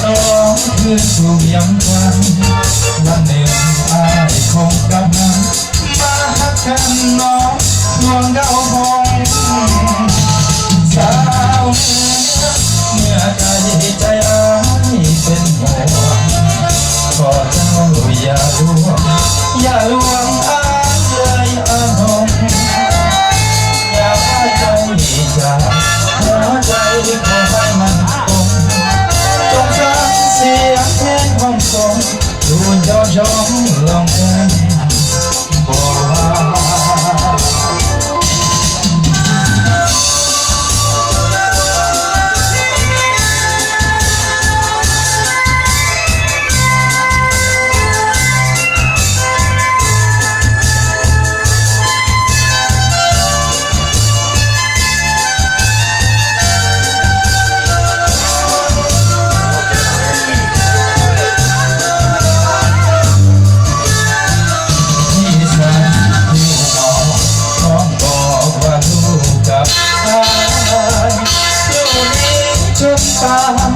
องคืนสู่ยังวันวันหนึ่งอายคงกำลังมาหักกันน้องดวงดาวมองสาวเมื่อใจใจอายเป็นห่วงขอเจ้าอย่าลวงอย่าลวงอายเลยอานงอย่าให้ใจจากหัวใจขอให้มันคงจงฟังเสียงเพลงความทรงดูยอดยองลองกันบอกว่าตา